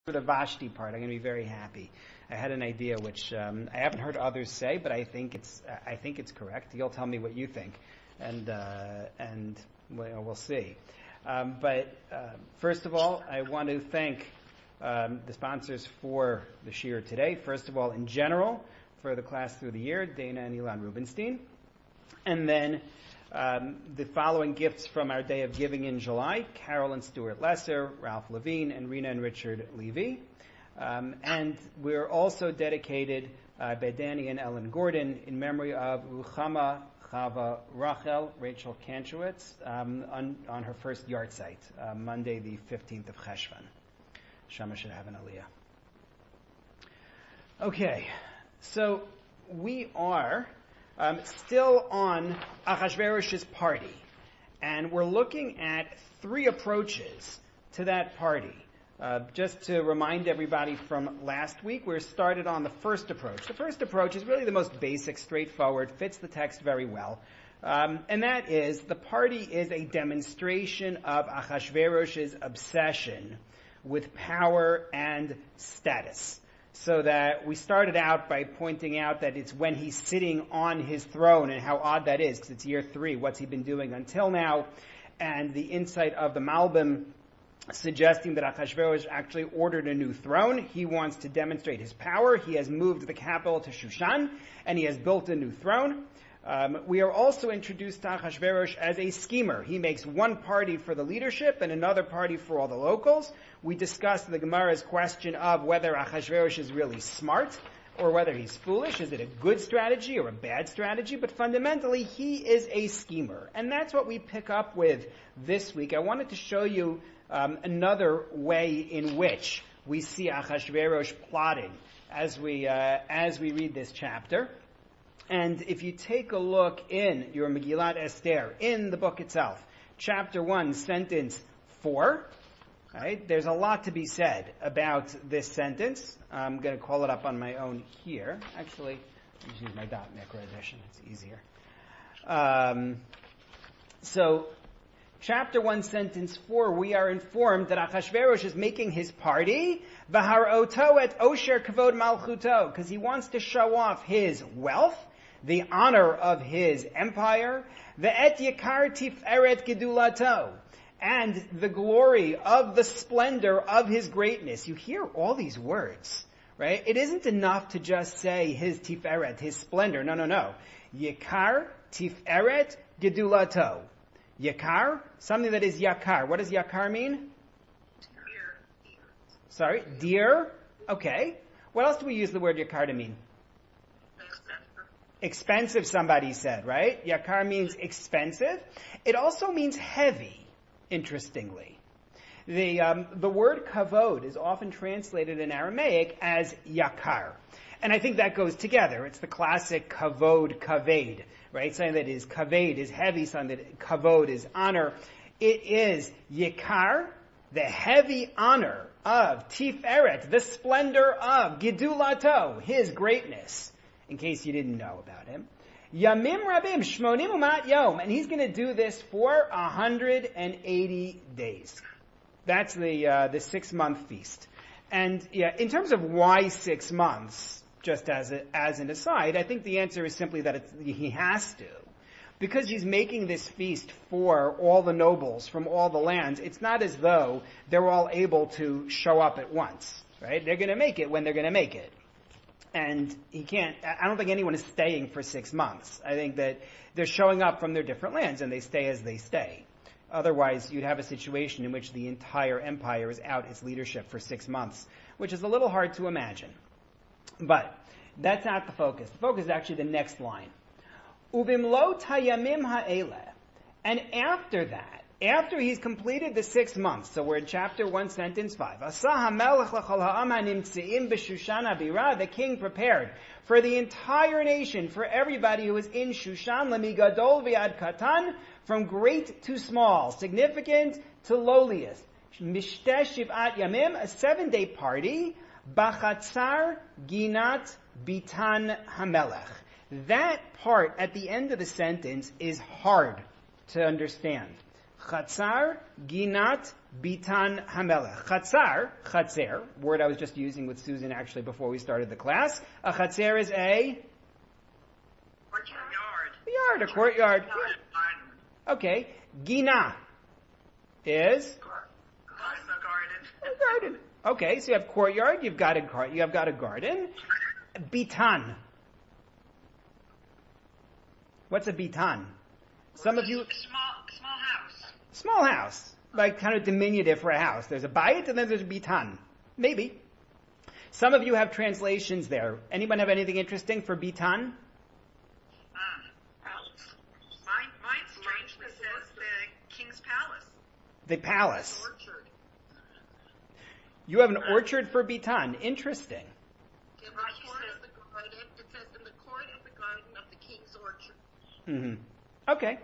For the Vashti part, I'm going to be very happy. I had an idea which I haven't heard others say, but I think it's correct. You'll tell me what you think, and we'll see. But first of all, I want to thank the sponsors for the shiur today. First of all, in general, for the class through the year, Dana and Ilan Rubinstein, and then the following gifts from our day of giving in July: Carol and Stuart Lesser, Ralph Levine, and Rena and Richard Levy. And we're also dedicated by Danny and Ellen Gordon in memory of Ruchama Chava Rachel Kantrowitz on her first yahrzeit, Monday the 15th of Cheshvan. Shama should have an aliyah. Okay, so we are still on Achashverosh's party, and we're looking at three approaches to that party. Just to remind everybody from last week, we started on the first approach. The first approach is really the most basic, straightforward, fits the text very well. And that is, the party is a demonstration of Achashverosh's obsession with power and status. So that we started out by pointing out that it's when he's sitting on his throne, and how odd that is, because it's year 3. What's he been doing until now? And the insight of the Malbim suggesting that Achashverosh actually ordered a new throne. He wants to demonstrate his power. He has moved the capital to Shushan, and he has built a new throne. We are also introduced to Achashverosh as a schemer. He makes one party for the leadership and another party for all the locals. We discussed the Gemara's question of whether Achashverosh is really smart or whether he's foolish. Is it a good strategy or a bad strategy? But fundamentally, he is a schemer. And that's what we pick up with this week. I wanted to show you another way in which we see Achashverosh plotting as we read this chapter. And if you take a look in your Megillat Esther, in the book itself, chapter 1, sentence 4, right, there's a lot to be said about this sentence. I'm going to call it up on my own here. Actually, I'll just use my dot Mikra edition. It's easier. So, chapter 1, sentence 4, we are informed that Achashverosh is making his party, V'har'oto et osher kavod malchuto, because he wants to show off his wealth, the honor of his empire, ve'et yakar tiferet gedulato, and the glory of the splendor of his greatness. You hear all these words, right? It isn't enough to just say his tiferet, his splendor. No. Yakar tiferet gedulato. Yakar, something that is yakar. What does yakar mean? Dear. Sorry, dear? Okay. What else do we use the word yakar to mean? Expensive, somebody said, right? Yakar means expensive. It also means heavy, interestingly. The word kavod is often translated in Aramaic as yakar. And I think that goes together. It's the classic kavod, kaved, right? Something that is kaved is heavy, something that kavod is honor. It is yakar, the heavy honor of Tiferet, the splendor of Gidulato, his greatness, in case you didn't know about him. Yamim rabim shmonim umat yom, and he's going to do this for 180 days. That's the 6-month feast. And yeah, in terms of why 6 months, just as an aside, I think the answer is simply that he has to. Because he's making this feast for all the nobles from all the lands, it's not as though they're all able to show up at once, right? They're going to make it when they're going to make it. And I don't think anyone is staying for 6 months. I think that they're showing up from their different lands and they stay as they stay. Otherwise, you'd have a situation in which the entire empire is out its leadership for 6 months, which is a little hard to imagine. But that's not the focus. The focus is actually the next line. Uvimlo tayamim ha'ele. And after that, after he's completed the 6 months, so we're in chapter 1, sentence 5. Asa hamelech l'chol ha'am hanimtzeim b'Shushan habira. The king prepared for the entire nation, for everybody who is in Shushan, lemigadol v'ad katan, from great to small, significant to lowliest. Mishteh shiv'at yamim, a 7-day party, b'chatzar ginat bitan hamelech. That part at the end of the sentence is hard to understand. Chatzar ginat bitan hamelech. Chatzer, word I was just using with Susan actually before we started the class. A chatzer is a yard, a courtyard. Okay. Gina is a garden. Okay, so you have courtyard, you have got a garden. Bitan. What's a bitan? Some of you small house, like kind of diminutive for a house. There's a bayit and then there's a bitan. Maybe. Some of you have translations there. Anyone have anything interesting for bitan? Mine strangely says the king's palace. The palace. Orchard. You have an orchard for bitan. Interesting. It says in the court of the garden of the king's orchard. Mm-hmm. Okay.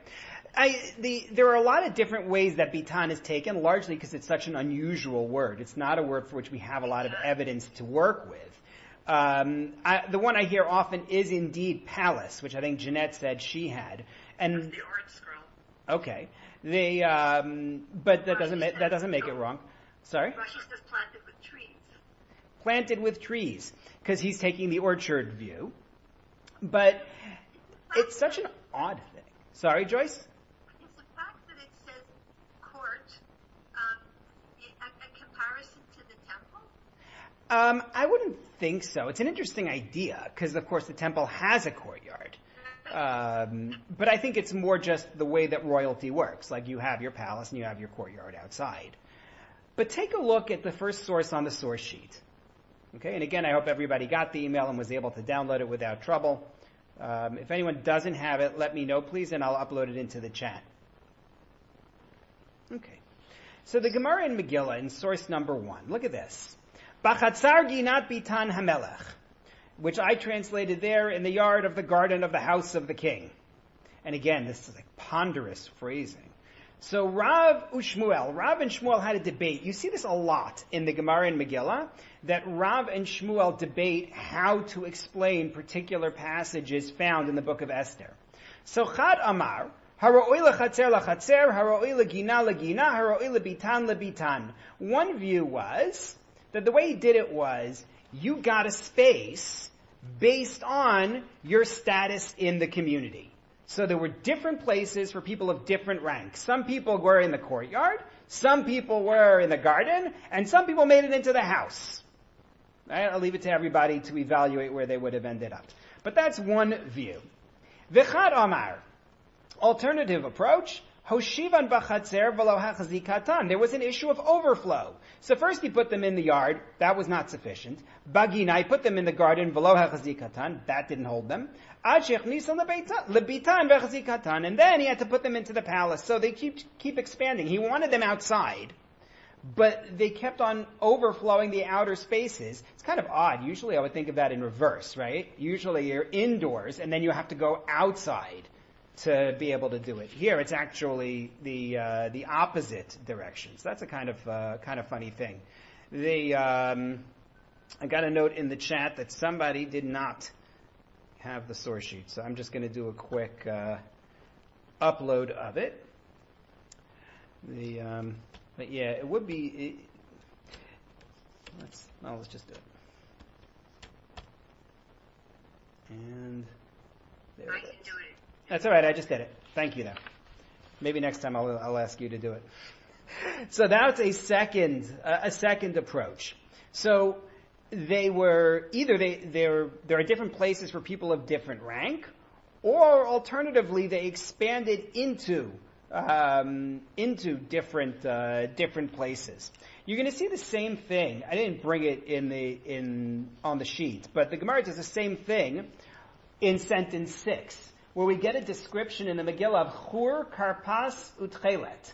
There are a lot of different ways that bitan is taken, largely because it's such an unusual word. It's not a word for which we have a lot of evidence to work with. The one I hear often is indeed palace, which I think Jeanette said she had. And the art scroll. Okay. But that doesn't make it wrong. Sorry? Rashi says planted with trees. Planted with trees, because he's taking the orchard view. But it's such an odd thing. Sorry, Joyce? Is the fact that it says court a comparison to the temple? I wouldn't think so. It's an interesting idea, because of course the temple has a courtyard. But I think it's more just the way that royalty works. Like you have your palace and you have your courtyard outside. But take a look at the first source on the source sheet. Okay, and again, I hope everybody got the email and was able to download it without trouble. If anyone doesn't have it, let me know, please, and I'll upload it into the chat. Okay. So the Gemara in Megillah, in source number 1, look at this. Bachatzar ginat bitan hamelech, which I translated there in the yard of the garden of the house of the king. And again, this is like ponderous phrasing. So Rav and Shmuel had a debate. You see this a lot in the Gemara and Megillah, that Rav and Shmuel debate how to explain particular passages found in the book of Esther. So Chad Amar, haroi lechatzer lachatzer, haroi legina legina, haroi lebitan lebitan. One view was that the way he did it was, you got a space based on your status in the community. So there were different places for people of different ranks. Some people were in the courtyard, some people were in the garden, and some people made it into the house. Right? I'll leave it to everybody to evaluate where they would have ended up. But that's one view. V'chad Amar, alternative approach, Hoshivan b'chatzer v'lo hachazikatan. There was an issue of overflow. So first he put them in the yard. That was not sufficient. Bagina, he put them in the garden. V'lo hachazikatan. That didn't hold them. Ad shechnisan lebitan v'chazikatan. And then he had to put them into the palace. So they keep expanding. He wanted them outside, but they kept on overflowing the outer spaces. It's kind of odd. Usually I would think of that in reverse, right? Usually you're indoors and then you have to go outside to be able to do it. Here, it's actually the opposite direction. So that's a kind of funny thing. I got a note in the chat that somebody did not have the source sheet, so I'm just going to do a quick upload of it. But yeah, it would be. Let's just do it. And there it is. Do it. That's all right. I just did it. Thank you, though. Maybe next time I'll ask you to do it. So that's a second approach. So there are different places for people of different rank, or alternatively they expanded into different places. You're going to see the same thing. I didn't bring it on the sheet, but the Gemara does the same thing in sentence 6. Where we get a description in the Megillah of chur, karpas, utchelet,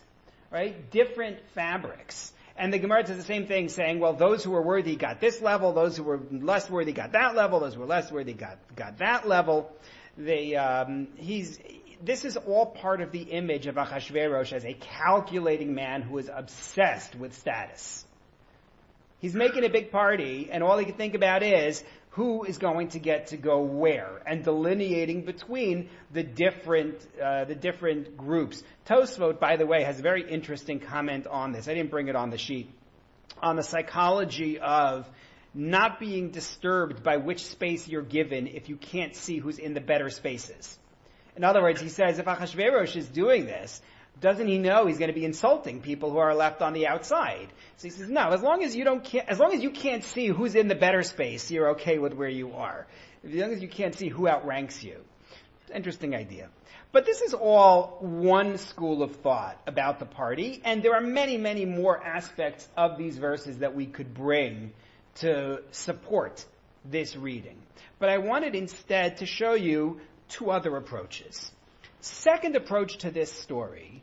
right? Different fabrics. And the Gemara does the same thing, saying, well, those who were worthy got this level, those who were less worthy got that level, those who were less worthy got that level. This is all part of the image of Achashverosh as a calculating man who is obsessed with status. He's making a big party, and all he can think about is who is going to get to go where, and delineating between the different groups. Tosfot, by the way, has a very interesting comment on this. I didn't bring it on the sheet. On the psychology of not being disturbed by which space you're given if you can't see who's in the better spaces. In other words, he says, if Achashverosh is doing this, doesn't he know he's going to be insulting people who are left on the outside? So he says, no, as long as you can't see who's in the better space, you're okay with where you are. As long as you can't see who outranks you. Interesting idea. But this is all one school of thought about the party, and there are many, many more aspects of these verses that we could bring to support this reading. But I wanted instead to show you two other approaches. Second approach to this story,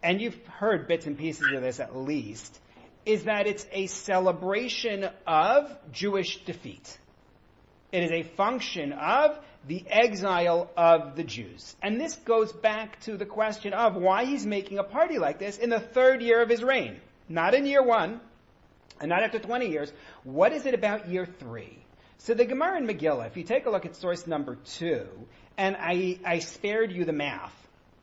and you've heard bits and pieces of this at least, is that it's a celebration of Jewish defeat. It is a function of the exile of the Jews. And this goes back to the question of why he's making a party like this in the third year of his reign. Not in year 1, and not after 20 years. What is it about year 3? So the Gemara in Megillah, if you take a look at source number 2, and I spared you the math.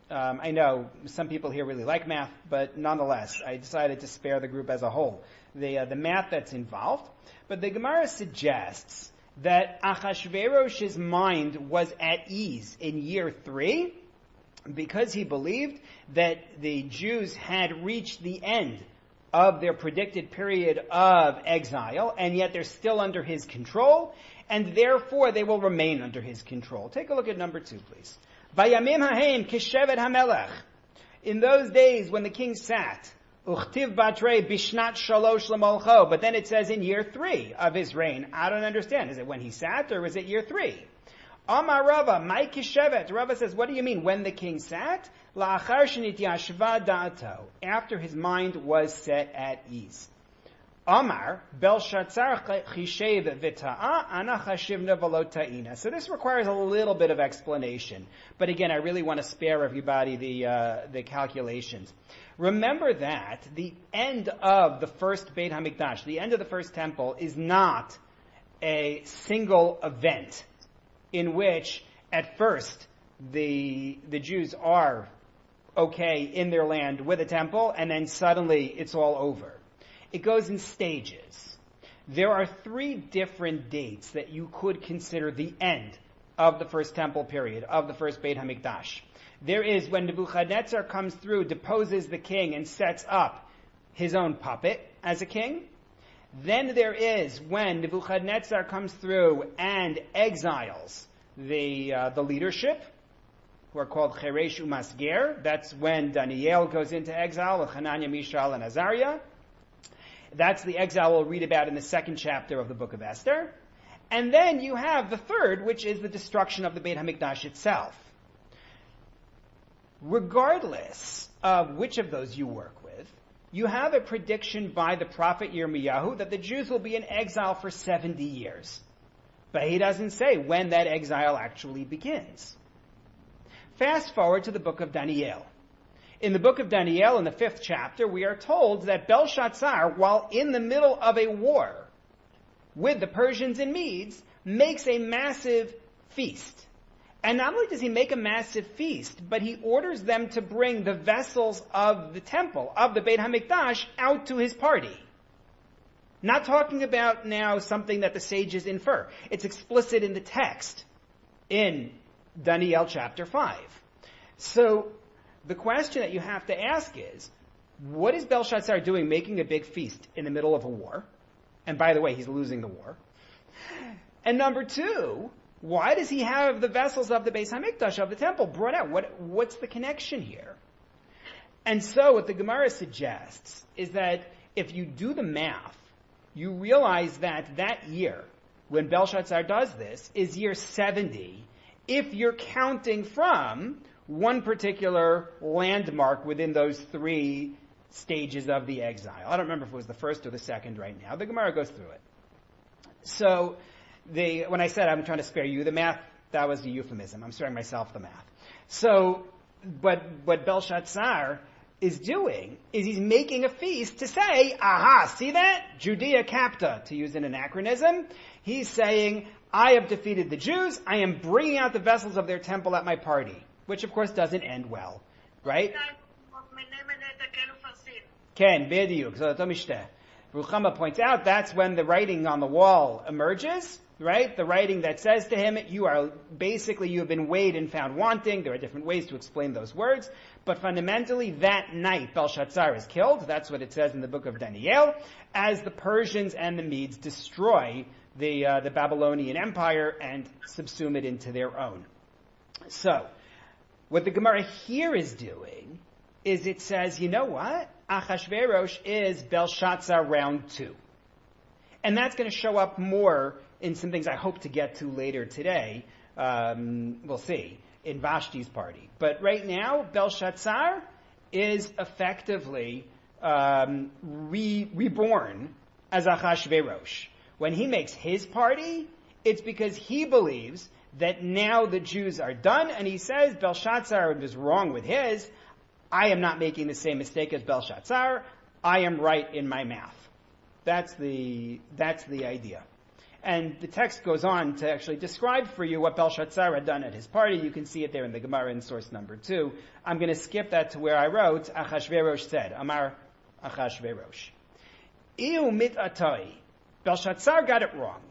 I know some people here really like math, but nonetheless, I decided to spare the group as a whole the math that's involved. But the Gemara suggests that Achashverosh's mind was at ease in year 3 because he believed that the Jews had reached the end of their predicted period of exile, and yet they're still under his control, and therefore they will remain under his control. Take a look at number 2, please. Vayamim hahem kishevet hamelech. In those days when the king sat, uchtiv batre bishnat shalosh lemolcho, but then it says in year 3 of his reign. I don't understand. Is it when he sat, or is it year 3? Amar Rava, my kishevet. Rava says, what do you mean, when the king sat? La'achar shenityashva da'ato, after his mind was set at ease. Amar, Belshazzar chishev v'ta'a, ana chashivna v'lo ta'ina. So this requires a little bit of explanation. But again, I really want to spare everybody the calculations. Remember that the end of the first Beit HaMikdash, the end of the first temple, is not a single event in which at first the Jews are okay in their land with a temple, and then suddenly it's all over. It goes in stages. There are 3 different dates that you could consider the end of the first temple period, of the first Beit HaMikdash. There is when Nebuchadnezzar comes through, deposes the king, and sets up his own puppet as a king. Then there is when Nebuchadnezzar comes through and exiles the leadership, who are called Cheresh Umasger. That's when Daniel goes into exile with Hananiah, Mishael, and Azariah. That's the exile we'll read about in the 2nd chapter of the book of Esther. And then you have the 3rd, which is the destruction of the Beit HaMikdash itself. Regardless of which of those you work with, you have a prediction by the prophet Yirmiyahu that the Jews will be in exile for 70 years. But he doesn't say when that exile actually begins. Fast forward to the book of Daniel. In the book of Daniel, in the 5th chapter, we are told that Belshazzar, while in the middle of a war with the Persians and Medes, makes a massive feast. And not only does he make a massive feast, but he orders them to bring the vessels of the temple, of the Beit HaMikdash, out to his party. Not talking about now something that the sages infer. It's explicit in the text in Daniel chapter 5. So the question that you have to ask is, what is Belshazzar doing making a big feast in the middle of a war? And by the way, he's losing the war. And number 2, why does he have the vessels of the Beis HaMikdash, of the temple, brought out? What's the connection here? And so what the Gemara suggests is that if you do the math, you realize that year, when Belshazzar does this, is year 70, if you're counting from one particular landmark within those 3 stages of the exile. I don't remember if it was the 1st or the 2nd right now. The Gemara goes through it. So when I said I'm trying to spare you the math, that was a euphemism. I'm sparing myself the math. So, but Belshazzar is doing is he's making a feast to say, aha, see that? Judea capta, to use an anachronism. He's saying, I have defeated the Jews. I am bringing out the vessels of their temple at my party, which of course doesn't end well, right? Ken, bediuk, so Ruchama points out that's when the writing on the wall emerges, right? The writing that says to him, you have been weighed and found wanting. There are different ways to explain those words. But fundamentally, that night, Belshazzar is killed. That's what it says in the book of Daniel, as the Persians and the Medes destroy the Babylonian Empire and subsume it into their own. So, what the Gemara here is doing is it says, you know what? Achashverosh is Belshazzar round 2. And that's going to show up more in some things I hope to get to later today. We'll see, in Vashti's party. But right now, Belshazzar is effectively reborn as Achashverosh. When he makes his party, it's because he believes that now the Jews are done, and he says Belshazzar was wrong with his. I am not making the same mistake as Belshazzar. I am right in my math. That's the idea. And the text goes on to actually describe for you what Belshazzar had done at his party. You can see it there in the Gemara in source number 2. I'm going to skip that to where I wrote, Achashverosh said, Amar Achashverosh. Iu mit'atai. Belshazzar got it wrong.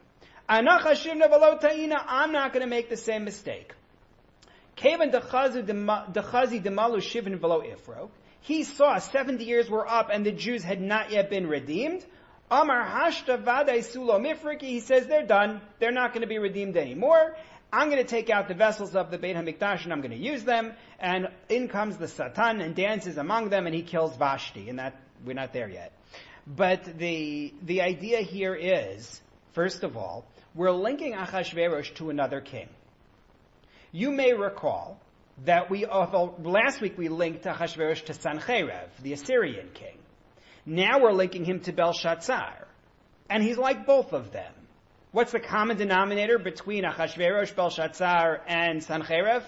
I'm not going to make the same mistake. He saw 70 years were up and the Jews had not yet been redeemed. He says they're done. They're not going to be redeemed anymore. I'm going to take out the vessels of the Beit HaMikdash and I'm going to use them. And in comes the Satan and dances among them and he kills Vashti. And that we're not there yet. But the idea here is, first of all, we're linking Achashverosh to another king. You may recall that last week we linked Achashverosh to Sancherev, the Assyrian king. Now we're linking him to Belshazzar. And he's like both of them. What's the common denominator between Achashverosh, Belshazzar, and Sancherev?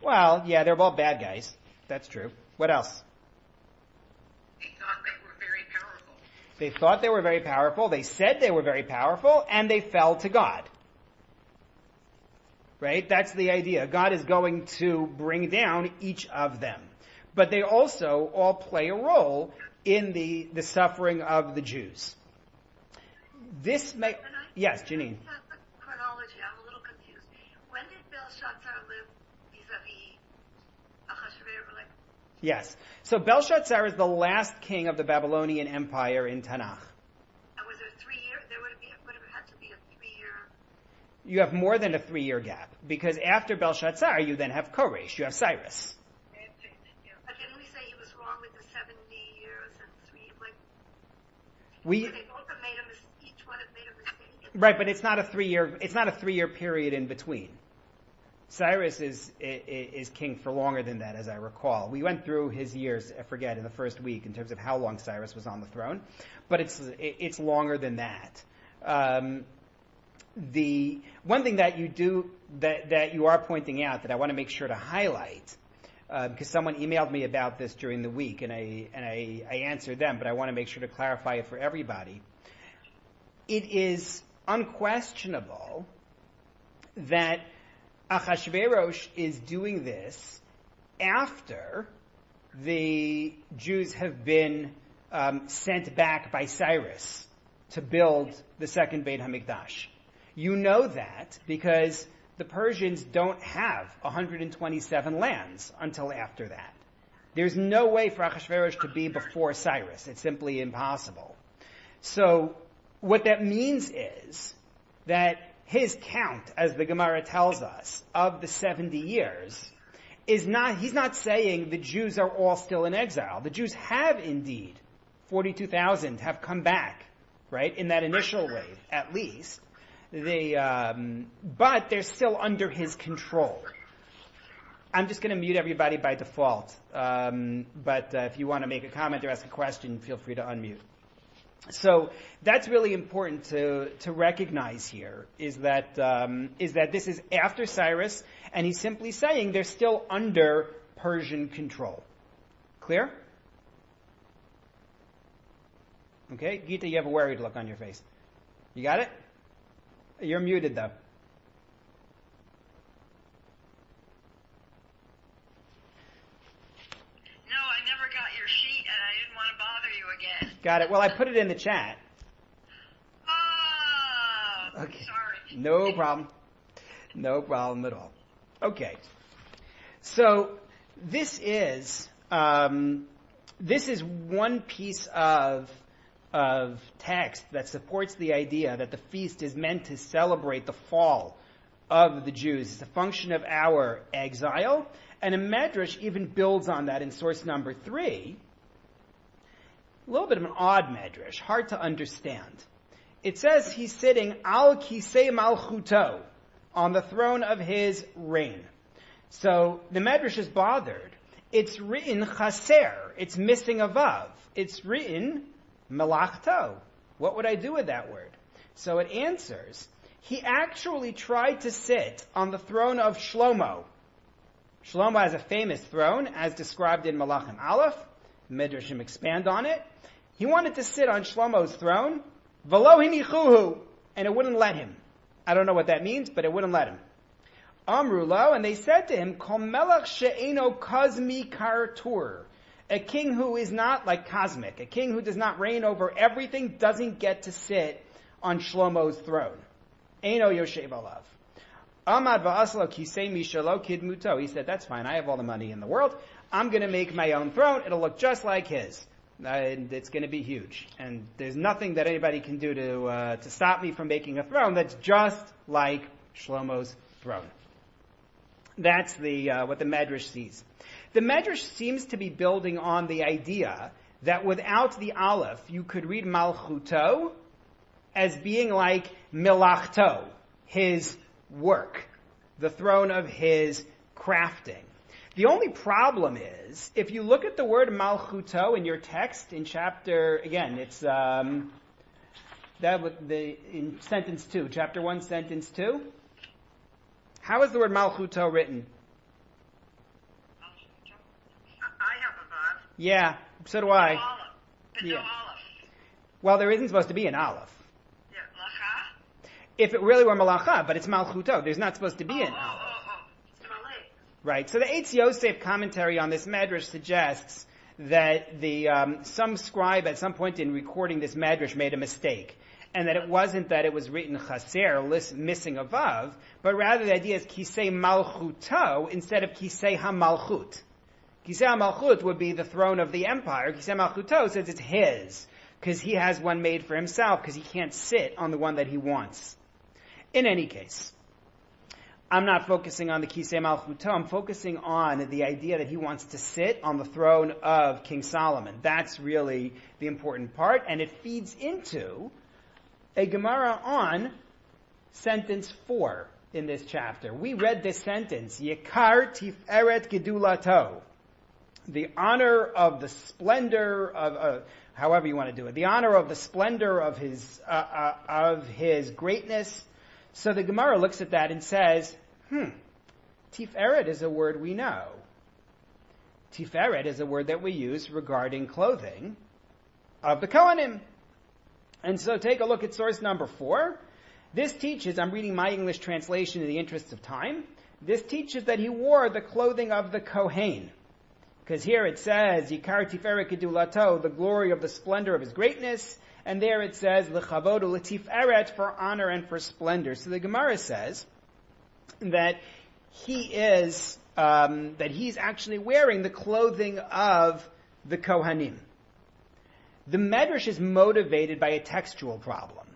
Well, yeah, they're all bad guys. That's true. What else? They thought they were very powerful. They thought they were very powerful. They said they were very powerful, and they fell to God. Right? That's the idea. God is going to bring down each of them. But they also all play a role in the suffering of the Jews. This may... Yes, Janine. The chronology, I'm a little confused. When did Belshazzar live vis-a-vis Achashverosh? Yes. So Belshazzar is the last king of the Babylonian Empire in Tanakh. And was there 3 years? There would have had to be a 3-year... You have more than a 3-year gap, because after Belshazzar, you then have Koresh, you have Cyrus. But didn't we say he was wrong with the 70 years and 3, they both have each one have made a mistake. Right, but it's not a 3-year period in between. Cyrus is king for longer than that, as I recall. We went through his years, I forget, in the first week in terms of how long Cyrus was on the throne, but it's longer than that. The one thing that you do that you are pointing out that I want to make sure to highlight, because someone emailed me about this during the week and I answered them, but I want to make sure to clarify it for everybody. It is unquestionable that Achashverosh is doing this after the Jews have been sent back by Cyrus to build the second Beit HaMikdash. You know that because the Persians don't have 127 lands until after that. There's no way for Achashverosh to be before Cyrus. It's simply impossible. So what that means is that his count, as the Gemara tells us, of the 70 years, he's not saying the Jews are all still in exile. The Jews have indeed, 42,000 have come back, right, in that initial wave, at least. But they're still under his control. I'm just going to mute everybody by default. But if you want to make a comment or ask a question, feel free to unmute. So that's really important to recognize here, is that this is after Cyrus, and he's simply saying they're still under Persian control. Clear? Okay, Gita, you have a worried look on your face. You got it? You're muted, though. No, I never got your sheet, and I didn't want to bother you again. Got it. Well, I put it in the chat. Oh, okay. Sorry. No problem. No problem at all. Okay. So this is one piece of text that supports the idea that the feast is meant to celebrate the fall of the Jews. It's a function of our exile, and a medrash even builds on that in source number 3. A little bit of an odd medrash, hard to understand. It says he's sitting al kisei malchuto, on the throne of his reign. So the medrash is bothered. It's written chaser, it's missing a vav. It's written melachto. What would I do with that word? So it answers, he actually tried to sit on the throne of Shlomo. Shlomo has a famous throne, as described in Malachim Aleph. Midrashim expand on it. He wanted to sit on Shlomo's throne, v'lo hinichuhu, and it wouldn't let him. I don't know what that means, but it wouldn't let him. Amru lo, and they said to him, Kol melech she'eno kozmi kartur. A king who is not like cosmic, a king who does not reign over everything, doesn't get to sit on Shlomo's throne. Eno yoshev alav. Amad va'aslo kisei mishalo kidmuto. He said, that's fine, I have all the money in the world. I'm going to make my own throne. It'll look just like his. And it's going to be huge. And there's nothing that anybody can do to stop me from making a throne that's just like Shlomo's throne. That's what the Medrash sees. The Medrash seems to be building on the idea that without the Aleph, you could read Malchuto as being like Milachto, his work, the throne of his crafting. The only problem is, if you look at the word Malchuto in your text in chapter, again, it's in sentence 2, chapter 1, sentence 2. How is the word Malchuto written? I have a vav. Yeah, so do I. No aleph. But no aleph. Well, there isn't supposed to be an aleph. Yeah, lacha? If it really were malacha, but it's Malchuto, there's not supposed to be an aleph. It's malay. Right. So the Eitz Yosef commentary on this medrash suggests that some scribe at some point in recording this medrash made a mistake, and that it wasn't that it was written chaser, missing a vav, but rather the idea is kisei malchuto instead of kisei hamalchut. Kisei hamalchut would be the throne of the empire. Kisei malchuto says it's his, because he has one made for himself, because he can't sit on the one that he wants. In any case, I'm not focusing on the Kisei Malchuto. I'm focusing on the idea that he wants to sit on the throne of King Solomon. That's really the important part, and it feeds into a Gemara on sentence 4 in this chapter. We read this sentence, Yekar Tiferet Gedulato. The honor of the splendor of, however you want to do it, the honor of the splendor of his greatness. So the Gemara looks at that and says, Tiferet is a word we know. Tiferet is a word that we use regarding clothing of the Kohanim. And so take a look at source number 4. This teaches, I'm reading my English translation in the interest of time, this teaches that he wore the clothing of the Kohen. Because here it says, Yikar Tiferet Gedulato, the glory of the splendor of his greatness, and there it says, L'chavodu L'tiferet, for honor and for splendor. So the Gemara says that he's actually wearing the clothing of the Kohanim. The Medrash is motivated by a textual problem.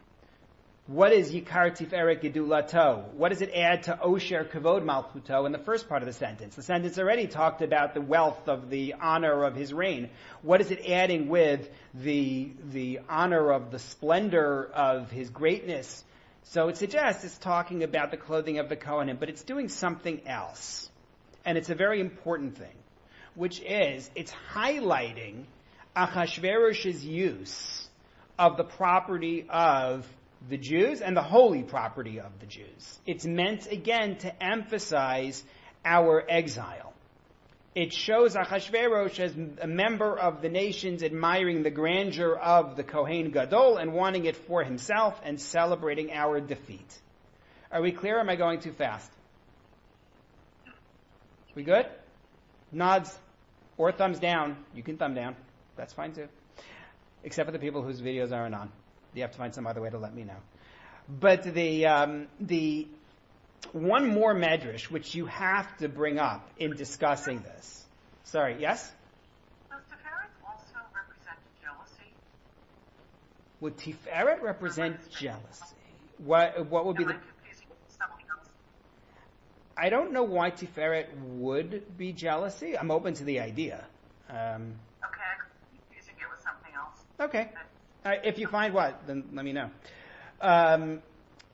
What is Yikar Tiferet Gedulato? What does it add to Osher Kavod Malchuto in the first part of the sentence? The sentence already talked about the wealth of the honor of his reign. What is it adding with the honor of the splendor of his greatness? So it suggests it's talking about the clothing of the Kohanim, but it's doing something else. And it's a very important thing, which is it's highlighting Achashverosh's use of the property of the Jews and the holy property of the Jews. It's meant, again, to emphasize our exile. It shows Achashverosh as a member of the nations admiring the grandeur of the Kohen Gadol and wanting it for himself and celebrating our defeat. Are we clear or am I going too fast? We good? Nods or thumbs down. You can thumb down. That's fine too. Except for the people whose videos aren't on. You have to find some other way to let me know. But the one more medrash which you have to bring up in discussing this. Sorry, yes? Does Tiferet also represent jealousy? Would Tiferet represent jealousy? What would be the... I don't know why Tiferet would be jealousy. I'm open to the idea. Okay, I'm confusing it with something else. Okay. If you find what, then let me know.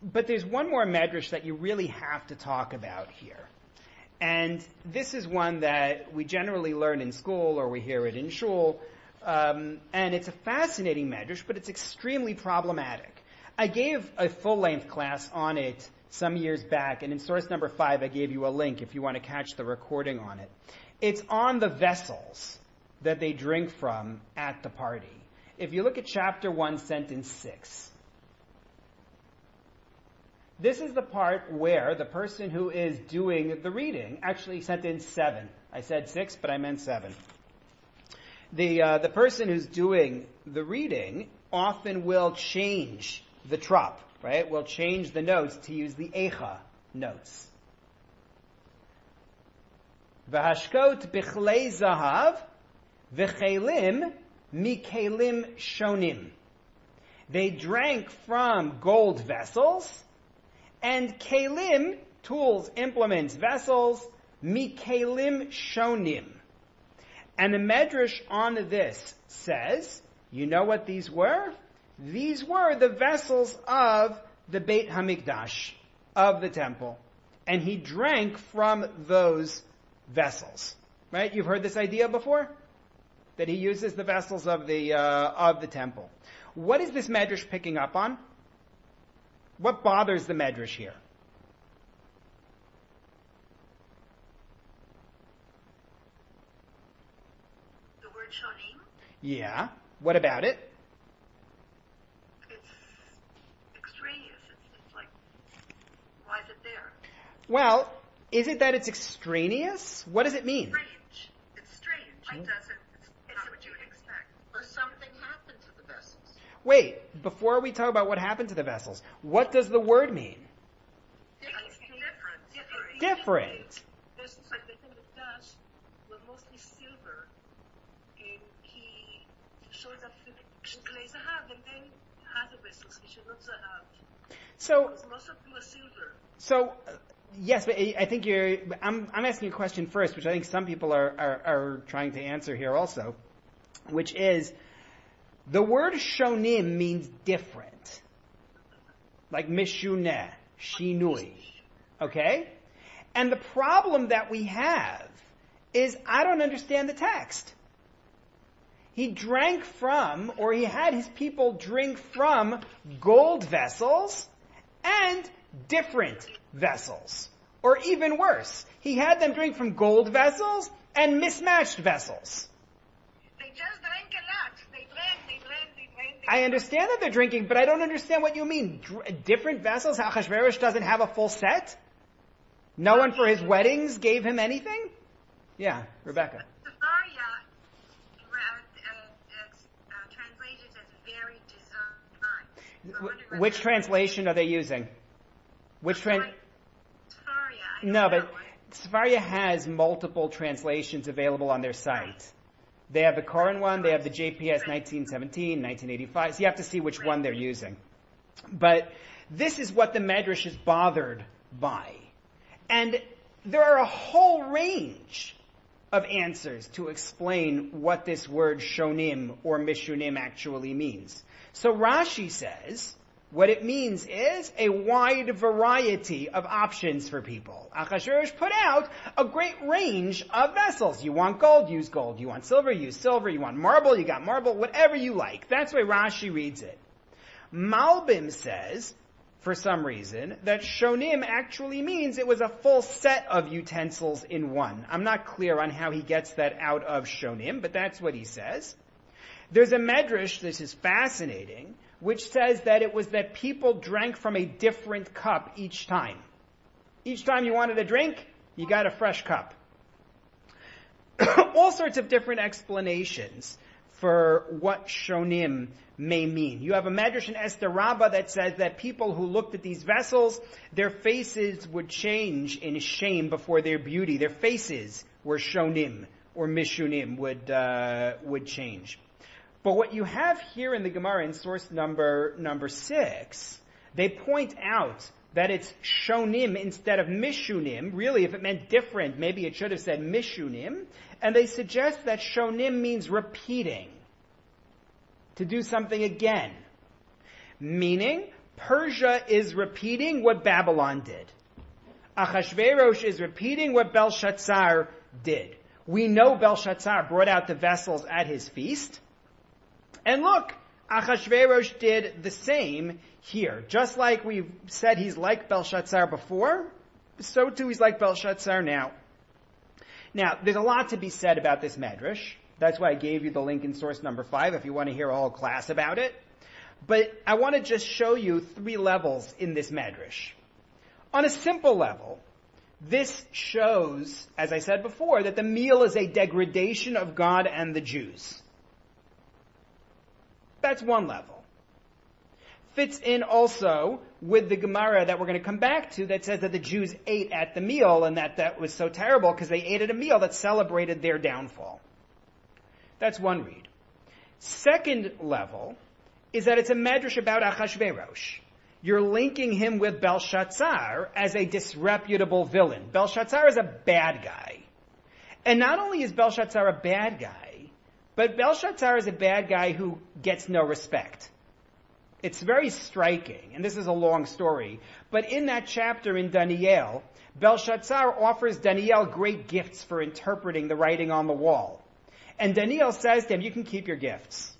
But there's one more medrash that you really have to talk about here. And this is one that we generally learn in school or we hear it in shul. And it's a fascinating medrash, but it's extremely problematic. I gave a full-length class on it some years back, and in source number 5 I gave you a link if you want to catch the recording on it. It's on the vessels that they drink from at the party. If you look at chapter 1, sentence 6, this is the part where the person who is doing the reading, actually sentence 7. I said 6, but I meant 7. The person who's doing the reading often will change the trop, right? Will change the notes to use the Eicha notes. V'hashkot bichlei zahav v'chelim mikelim shonim. They drank from gold vessels and kelim, tools, implements, vessels, mikelim shonim. And the medrash on this says, you know what these were? These were the vessels of the Beit HaMikdash, of the temple. And he drank from those vessels. Right? You've heard this idea before? That he uses the vessels of the temple. What is this medrash picking up on? What bothers the medrash here? The word shonim. Yeah. What about it? It's extraneous. It's like, why is it there? Well, is it that it's extraneous? What does it mean? Strange. It's strange. It doesn't. It's not what you would expect. Or something happened to the vessels. Wait, before we talk about what happened to the vessels, what does the word mean? Different. There's like the thing that does were mostly silver, and he shows up with zahav, and then other vessels which are not zahav. So Most of them are silver. So, yes, but I think I'm asking a question first, which I think some people are trying to answer here also, which is, the word shonim means different. Like mishuneh, shinui. Okay? And the problem that we have is I don't understand the text. He drank from, or he had his people drink from gold vessels and different vessels. Or even worse, he had them drink from gold vessels and mismatched vessels. They just drank a lot. They drank. I understand that they're drinking, but I don't understand what you mean. Different vessels? Achashverosh doesn't have a full set? No one for his weddings gave him anything? Yeah, Rebecca. Sefaria translated as very design. Which translation are they using? Sefaria. No, but Sefaria has multiple translations available on their site. They have the Koran one, they have the JPS 1917, 1985, so you have to see which one they're using. But this is what the Medrash is bothered by. And there are a whole range of answers to explain what this word shonim or mishunim actually means. So Rashi says, What it means is a wide variety of options for people. Achashverosh put out a great range of vessels. You want gold, use gold. You want silver, use silver. You want marble, you got marble. Whatever you like. That's the way Rashi reads it. Malbim says, for some reason, that shonim actually means it was a full set of utensils in one. I'm not clear on how he gets that out of shonim, but that's what he says. There's a medrash, this is fascinating, which says that it was that people drank from a different cup each time. Each time you wanted a drink, you got a fresh cup. All sorts of different explanations for what shonim may mean. You have a medrash in Esther Rabbah that says that people who looked at these vessels, their faces would change in shame before their beauty. Their faces were shonim or mishunim would change. But what you have here in the Gemara in source number 6, they point out that it's shonim instead of mishunim. Really, if it meant different, maybe it should have said mishunim. And they suggest that shonim means repeating. To do something again. Meaning, Persia is repeating what Babylon did. Achashverosh is repeating what Belshazzar did. We know Belshazzar brought out the vessels at his feast. And look, Achashverosh did the same here. Just like we've said he's like Belshazzar before, so too he's like Belshazzar now. Now, there's a lot to be said about this medrash. That's why I gave you the link in source number 5 if you want to hear a whole class about it. But I want to just show you 3 levels in this medrash. On a simple level, this shows, as I said before, that the meal is a degradation of God and the Jews. That's one level. Fits in also with the Gemara that we're going to come back to that says that the Jews ate at the meal and that was so terrible because they ate at a meal that celebrated their downfall. That's one read. Second level is that it's a medrash about Achashverosh. You're linking him with Belshazzar as a disreputable villain. Belshazzar is a bad guy. And not only is Belshazzar a bad guy, but Belshazzar is a bad guy who gets no respect. It's very striking, and this is a long story, but in that chapter in Daniel, Belshazzar offers Daniel great gifts for interpreting the writing on the wall. And Daniel says to him, you can keep your gifts.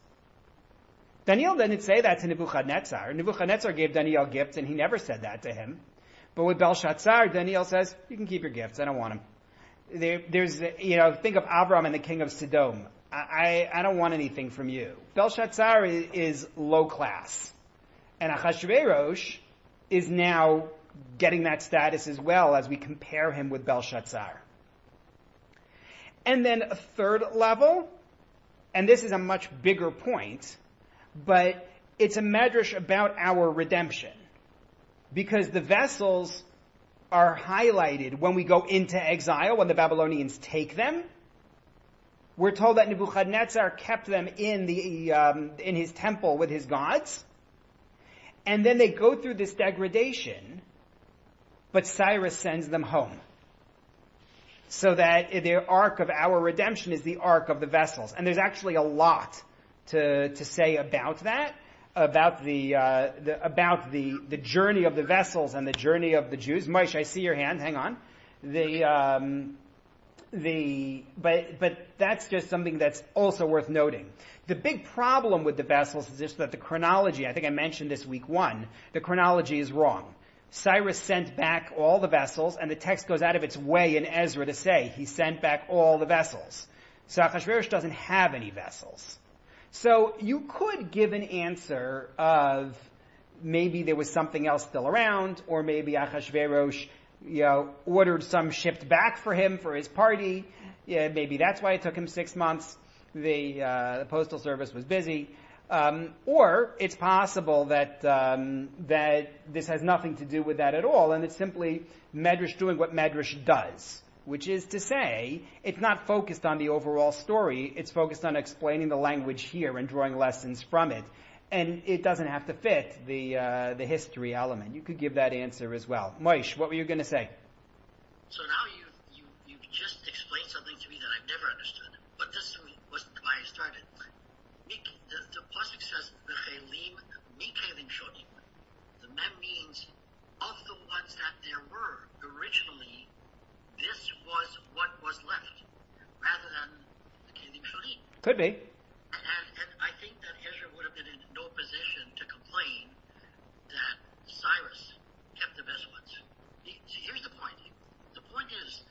Daniel didn't say that to Nebuchadnezzar. Nebuchadnezzar gave Daniel gifts, and he never said that to him. But with Belshazzar, Daniel says, you can keep your gifts, I don't want them. Think of Avram and the king of Sodom. I don't want anything from you. Belshazzar is low class. And Achashverosh is now getting that status as well as we compare him with Belshazzar. And then a third level, and this is a much bigger point, but it's a medrash about our redemption. Because the vessels are highlighted when we go into exile, when the Babylonians take them. We're told that Nebuchadnezzar kept them in his temple with his gods. And then they go through this degradation, but Cyrus sends them home. So that the ark of our redemption is the ark of the vessels. And there's actually a lot to say about that, about the journey of the vessels and the journey of the Jews. Moshe, I see your hand, hang on. But that's just something that's also worth noting. The big problem with the vessels is just that the chronology, I think I mentioned this week 1, the chronology is wrong. Cyrus sent back all the vessels, and the text goes out of its way in Ezra to say he sent back all the vessels. So Achashverosh doesn't have any vessels. So you could give an answer of maybe there was something else still around, or maybe Achashverosh ordered some shipped back for him for his party. Yeah, maybe that's why it took him 6 months. The postal service was busy. Or it's possible that this has nothing to do with that at all, and it's simply Medrash doing what Medrash does, which is to say, it's not focused on the overall story, it's focused on explaining the language here and drawing lessons from it. And it doesn't have to fit the history element. You could give that answer as well. Moish, what were you going to say? So now you've just explained something to me that I've never understood. But this was why I started. The pasuk says, "V'chelim mikelim shonim." originally this was what was left, rather than the Kelim Sholim. Could be. And I think that Ezra would have been in no position to complain that Cyrus kept the best ones. See, here's the point. The point is,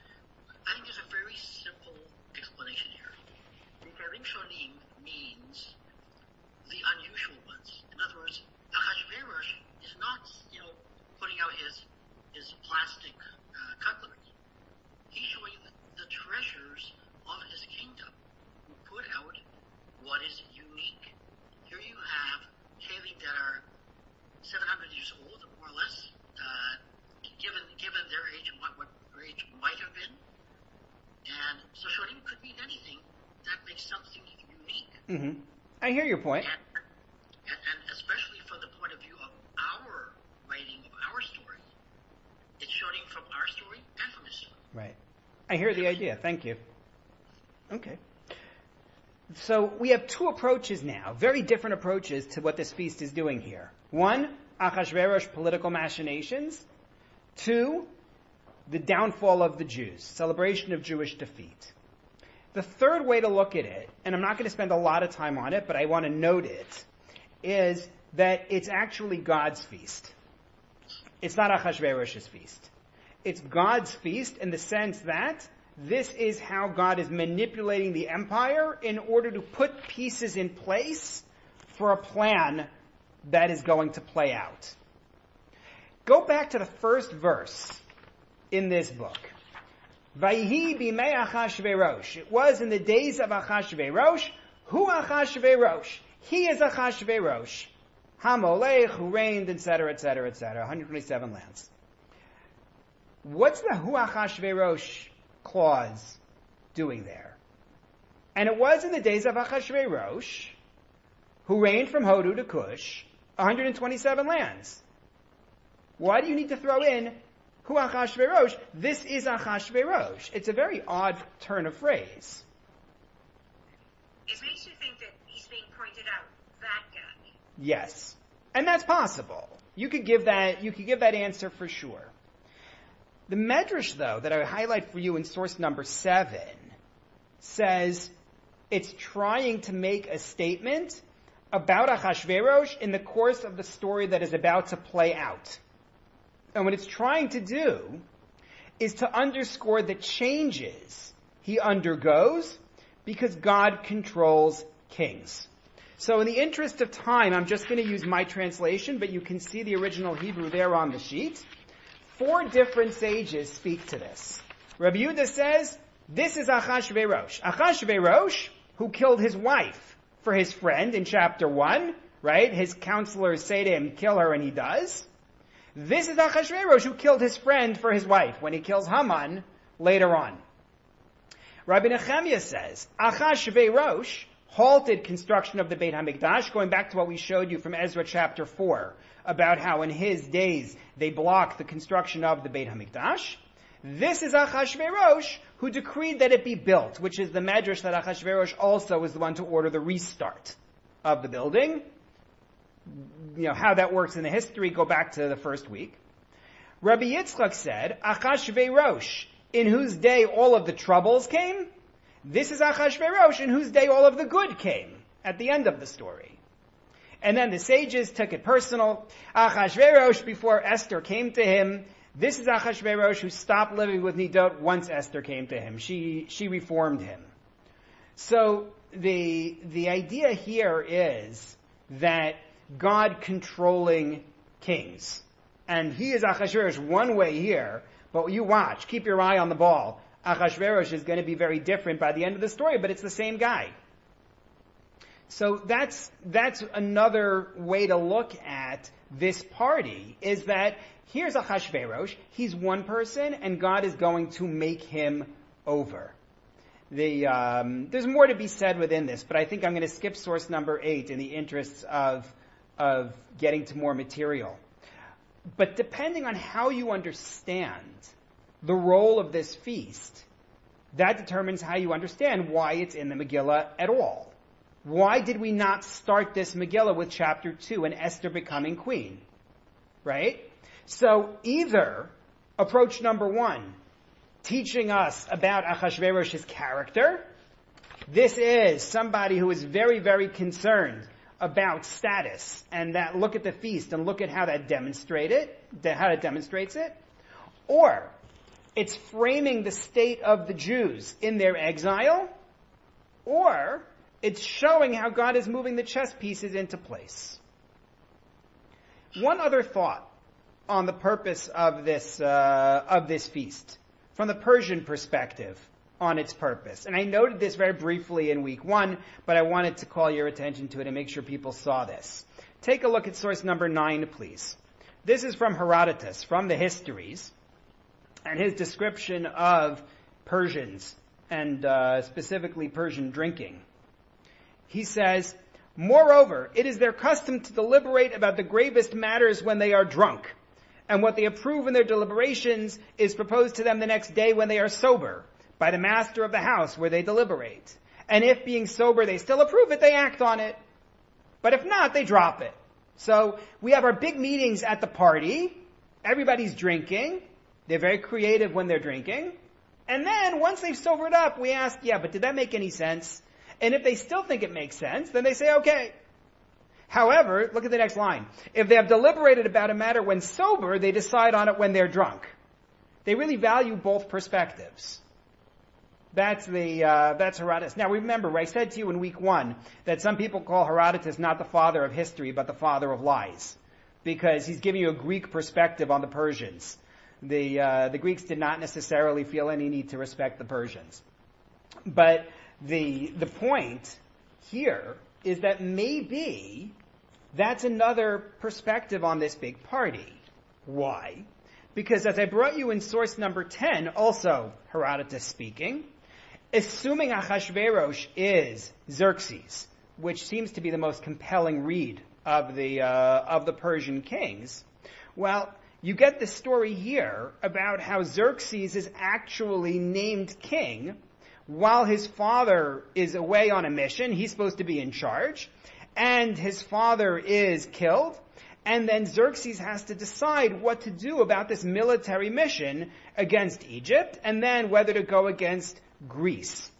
I think there's a very simple explanation here. The Kelim Sholim means the unusual ones. In other words, Achashverosh is not, putting out his plastic cutlery. He's showing the treasures of his kingdom, who put out what is unique. Here you have Kelim that are 700 years old, more or less, given their age and what their age might have been. And so Sholim could mean anything that makes something unique. Mm-hmm. I hear your point. And especially from the point of view of our writing of our story, it's showing from our story and from his story. Right. I hear the idea. Thank you. Okay. So we have two approaches now, very different approaches to what this feast is doing here. One, Achashverosh political machinations. Two, the downfall of the Jews, celebration of Jewish defeat. The third way to look at it, and I'm not going to spend a lot of time on it, but I want to note it, is that it's actually God's feast. It's not Achashverosh's feast. It's God's feast in the sense that this is how God is manipulating the empire in order to put pieces in place for a plan that is going to play out. Go back to the first verse in this book. Vayhi bimei Achashverosh. It was in the days of Achashverosh. Hu Achashverosh. He is Achashverosh. Hamolech, who reigned, etc., etc., etc. 127 lands. What's the Hu Achashverosh clause doing there? And it was in the days of Achashverosh, who reigned from Hodu to Cush, 127 lands. Why do you need to throw in Hu Achashverosh? This is Achashverosh. It's a very odd turn of phrase. It makes you think that he's being pointed out, that guy. Yes. And that's possible. You could give that answer for sure. The Medrash, though, that I highlight for you in source number 7, says it's trying to make a statement about Achashverosh in the course of the story that is about to play out. And what it's trying to do is to underscore the changes he undergoes because God controls kings. So in the interest of time, I'm just going to use my translation, but you can see the original Hebrew there on the sheet. 4 different sages speak to this. Rabbi Yehuda says, this is Achashverosh. Achashverosh, who killed his wife for his friend in chapter 1, right? His counselors say to him, kill her, and he does. This is Achashverosh, who killed his friend for his wife when he kills Haman later on. Rabbi Nehemiah says, Achashverosh halted construction of the Beit HaMikdash, going back to what we showed you from Ezra chapter 4, about how in his days they blocked the construction of the Beit HaMikdash. This is Achashverosh, who decreed that it be built, which is the medrash that Achashverosh also was the one to order the restart of the building. How that works in the history, go back to the first week. Rabbi Yitzchak said, Achashverosh, in whose day all of the troubles came. This is Achashverosh, in whose day all of the good came, at the end of the story. And then the sages took it personal. Achashverosh, before Esther came to him, this is Achashverosh, who stopped living with Nidot once Esther came to him. She reformed him. So the idea here is that God controlling kings. And he is Achashverosh one way here, but you watch, keep your eye on the ball. Achashverosh is going to be very different by the end of the story, but it's the same guy. So that's another way to look at this party, is that here's Achashverosh, he's one person, and God is going to make him over. There's more to be said within this, but I think I'm going to skip source number 8 in the interests of getting to more material. But depending on how you understand the role of this feast, that determines how you understand why it's in the Megillah at all. Why did we not start this Megillah with chapter 2 and Esther becoming queen? Right? So either Approach number 1, teaching us about Achashverosh's character. This is somebody who is very, very concerned about status, and that look at the feast and look at how that demonstrates it. Or it's framing the state of the Jews in their exile, or it's showing how God is moving the chess pieces into place. One other thought on the purpose of this feast, from the Persian perspective on its purpose. And I noted this very briefly in week 1, but I wanted to call your attention to it and make sure people saw this. Take a look at source number 9, please. This is from Herodotus, from the Histories, and his description of Persians, and specifically Persian drinking. He says, "Moreover, it is their custom to deliberate about the gravest matters when they are drunk, and what they approve in their deliberations is proposed to them the next day when they are sober, by the master of the house where they deliberate. And if being sober they still approve it, they act on it. But if not, they drop it." So we have our big meetings at the party. Everybody's drinking. They're very creative when they're drinking. And then once they've sobered up, we ask, yeah, but did that make any sense? And if they still think it makes sense, then they say, okay. However, look at the next line. If they have deliberated about a matter when sober, they decide on it when they're drunk. They really value both perspectives. That's Herodotus. Now remember, I said to you in week 1 that some people call Herodotus not the father of history, but the father of lies, because he's giving you a Greek perspective on the Persians. The Greeks did not necessarily feel any need to respect the Persians. But the point here is that maybe that's another perspective on this big party. Why? Because as I brought you in source number 10, also Herodotus speaking, assuming Achashverosh is Xerxes, which seems to be the most compelling read of the Persian kings, well, you get the story here about how Xerxes is actually named king while his father is away on a mission. He's supposed to be in charge, and his father is killed. And then Xerxes has to decide what to do about this military mission against Egypt, and then whether to go against Greece.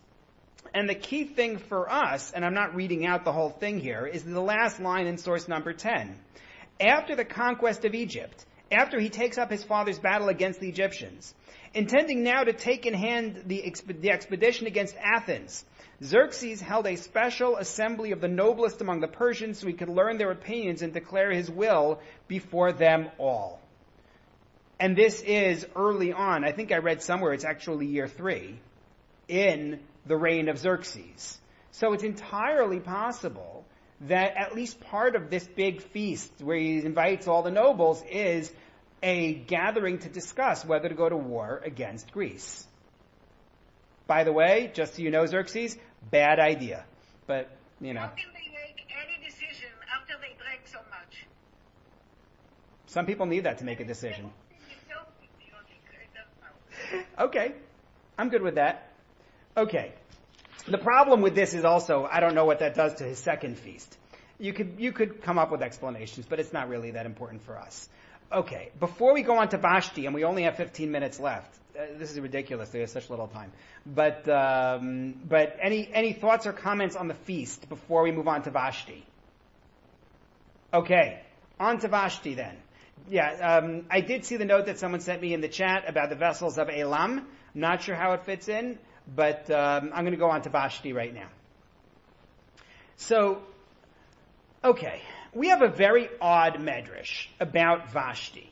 And the key thing for us, and I'm not reading out the whole thing here, is the last line in source number 10. After the conquest of Egypt, after he takes up his father's battle against the Egyptians, intending now to take in hand the expedition against Athens, Xerxes held a special assembly of the noblest among the Persians so he could learn their opinions and declare his will before them all. And this is early on. I think I read somewhere it's actually year 3 in the reign of Xerxes. So it's entirely possible that at least part of this big feast where he invites all the nobles is a gathering to discuss whether to go to war against Greece. By the way, just so you know, Xerxes, bad idea. But, you know. How can they make any decision after they drank so much? Some people need that to make a decision. Okay. I'm good with that. Okay. The problem with this is also, I don't know what that does to his second feast. You could come up with explanations, but it's not really that important for us. Okay. Before we go on to Vashti, and we only have 15 minutes left. This is ridiculous. There's such little time. But any thoughts or comments on the feast before we move on to Vashti? Okay. On to Vashti then. Yeah, I did see the note that someone sent me in the chat about the vessels of Elam. Not sure how it fits in, but I'm going to go on to Vashti right now. So, okay. We have a very odd medrash about Vashti.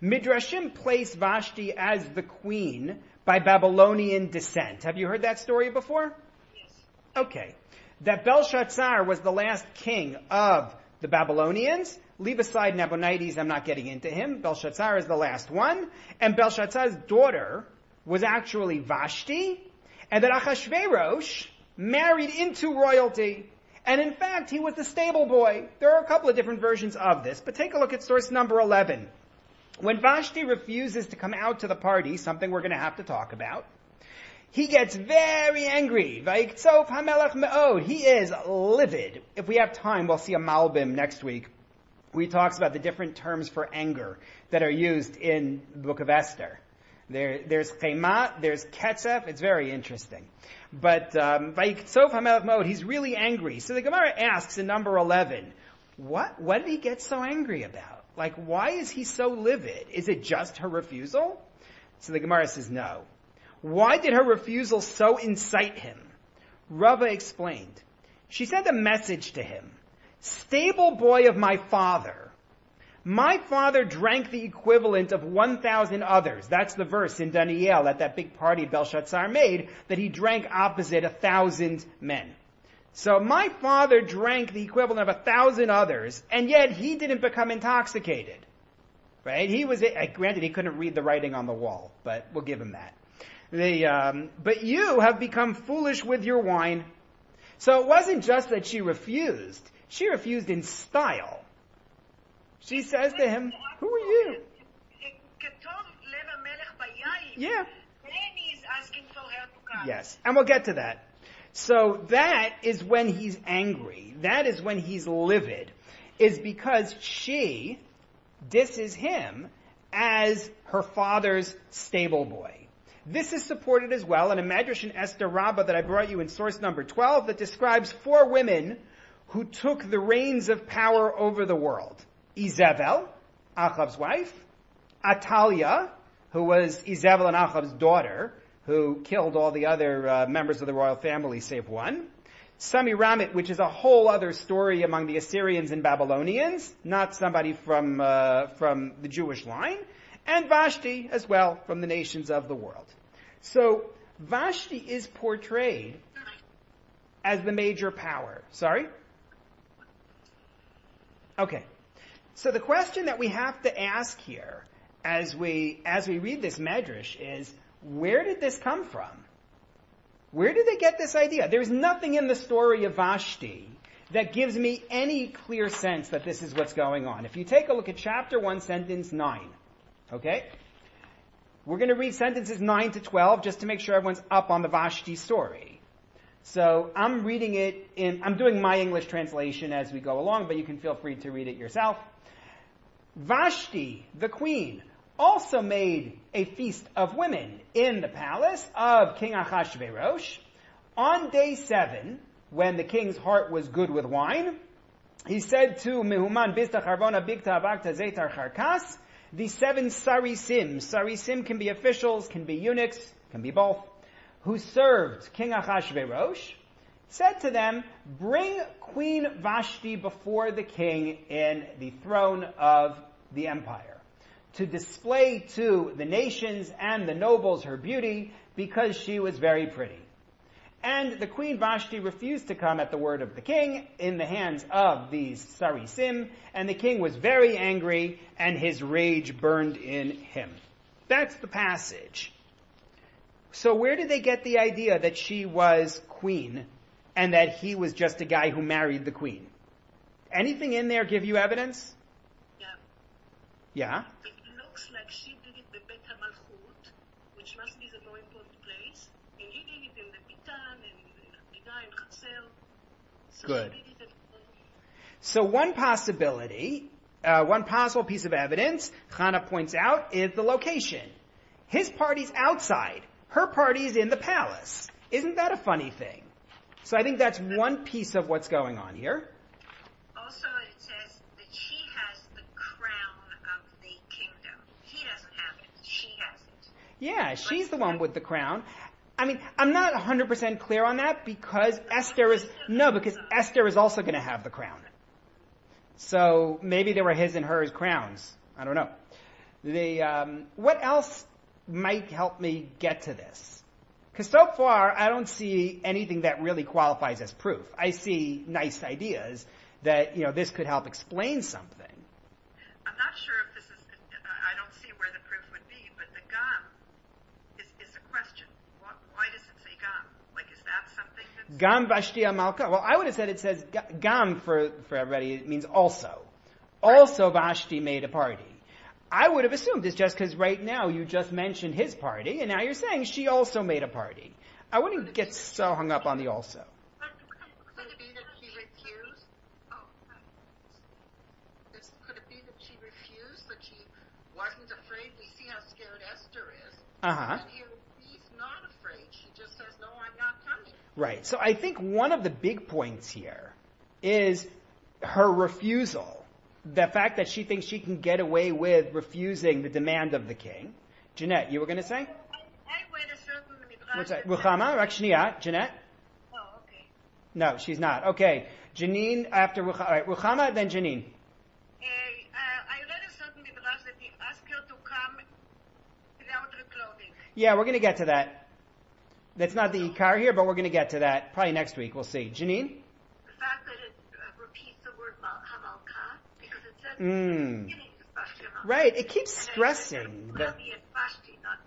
Midrashim place Vashti as the queen by Babylonian descent. Have you heard that story before? Yes. Okay. That Belshazzar was the last king of the Babylonians. Leave aside Nabonidus, I'm not getting into him. Belshazzar is the last one. And Belshazzar's daughter was actually Vashti. And that Achashverosh married into royalty. And in fact, he was the stable boy. There are a couple of different versions of this. But take a look at source number 11. When Vashti refuses to come out to the party, something we're going to have to talk about, he gets very angry. Vayiktzov hamelech me'od. He is livid. If we have time, we'll see a Malbim next week where he talks about the different terms for anger that are used in the book of Esther. There's chema, there's ketzef. It's very interesting. But Vayiktsov HaMelech Mod, he's really angry. So the Gemara asks in number 11, what did he get so angry about? Like, why is he so livid? Is it just her refusal? So the Gemara says no. Why did her refusal so incite him? Rava explained. She sent a message to him. Stable boy of my father. My father drank the equivalent of 1,000 others. That's the verse in Daniel at that big party Belshazzar made, that he drank opposite 1,000 men. So my father drank the equivalent of 1,000 others, and yet he didn't become intoxicated. Right? Granted, he couldn't read the writing on the wall, but we'll give him that. But you have become foolish with your wine. So it wasn't just that she refused. She refused in style. She says to him, who are you? Yeah. Then he's asking for her to come. Yes, and we'll get to that. So that is when he's angry. That is when he's livid. Is because she disses him as her father's stable boy. This is supported as well in a Medrash in Esther Rabbah that I brought you in source number 12 that describes 4 women who took the reins of power over the world. Izebel, Achab's wife, Atalia, who was Izebel and Achab's daughter, who killed all the other members of the royal family save one. Samiramit, which is a whole other story among the Assyrians and Babylonians, not somebody from the Jewish line, and Vashti as well from the nations of the world. So Vashti is portrayed as the major power. Sorry? Okay. So the question that we have to ask here as we read this medrash is, where did this come from? Where did they get this idea? There's nothing in the story of Vashti that gives me any clear sense that this is what's going on. If you take a look at chapter 1, sentence 9, okay? We're going to read sentences 9 to 12 just to make sure everyone's up on the Vashti story. So I'm reading it I'm doing my English translation as we go along, but you can feel free to read it yourself. Vashti, the queen, also made a feast of women in the palace of King Achashverosh. On day 7, when the king's heart was good with wine, he said to Mehuman Bista Charvona Bigta Avakta Zaitar Charkas, the 7 Sarisim. Sarisim can be officials, can be eunuchs, can be both, who served King Achashverosh, said to them, bring Queen Vashti before the king in the throne of the empire, to display to the nations and the nobles her beauty, because she was very pretty. And the Queen Vashti refused to come at the word of the king in the hands of these Sarisim, and the king was very angry, and his rage burned in him. That's the passage. So where did they get the idea that she was queen, and that he was just a guy who married the queen? Anything in there give you evidence? Yeah? It looks like she did it in the Bet HaMalchut, which must be the more important place, and he did it in the Bitan, and in Bina, and Chatzel. So Good. She did it So one possibility, one possible piece of evidence, Chana points out, is the location. His party's outside. Her party's in the palace. Isn't that a funny thing? So I think that's one piece of what's going on here. Also, it says that she has the crown of the kingdom. He doesn't have it. She has it. Yeah, she's the one with the crown. I mean, I'm not 100% clear on that because Esther is also going to have the crown. So maybe there were his and hers crowns. I don't know. What else might help me get to this? Because so far, I don't see anything that really qualifies as proof. I see nice ideas that, this could help explain something. I'm not sure if this is, I don't see where the proof would be, but the gam is a question. Why does it say gam? Like, is that something that's... Gam Vashti Amalka. Well, I would have said it says gam for everybody. It means also. Also Vashti made a party. I would have assumed it's just because right now you just mentioned his party, and now you're saying she also made a party. I wouldn't get so hung up on the also. Could it be that she refused? Could refused, that she wasn't afraid. We see how scared Esther is. Uh-huh. And here she's not afraid. She just says, no, I'm not coming. Right. So I think one of the big points here is her refusal. The fact that she thinks she can get away with refusing the demand of the king. Jeanette, you were going to say? I read a certain midrash. What's that? Ruchama, Rakshniya, Jeanette? Oh, okay. No, she's not. Okay. Janine after Ruchama. All right, Ruchama, then Janine. I read a certain midrash that he asked her to come without her clothing. Yeah, we're going to get to that. That's not the Ikar here, but we're going to get to that probably next week. We'll see. Janine? The fact that it repeats the word Hamalka, because it says in the beginning, especially Hamalka. Right. It keeps stressing that. Not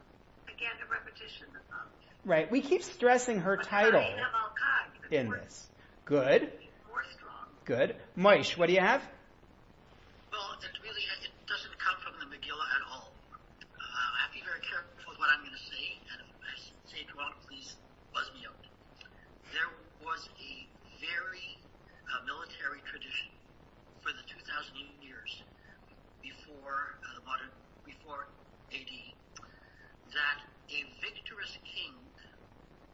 again a repetition of. Right. We keep stressing her title in this. Good. More strong. Good. Moish, what do you have? Well, it doesn't come from the Megillah at all. I have to be very careful with what I'm going to say, and if I say it wrong, please buzz me out. There was a very military tradition for the 2,000 years before before AD, that a victorious king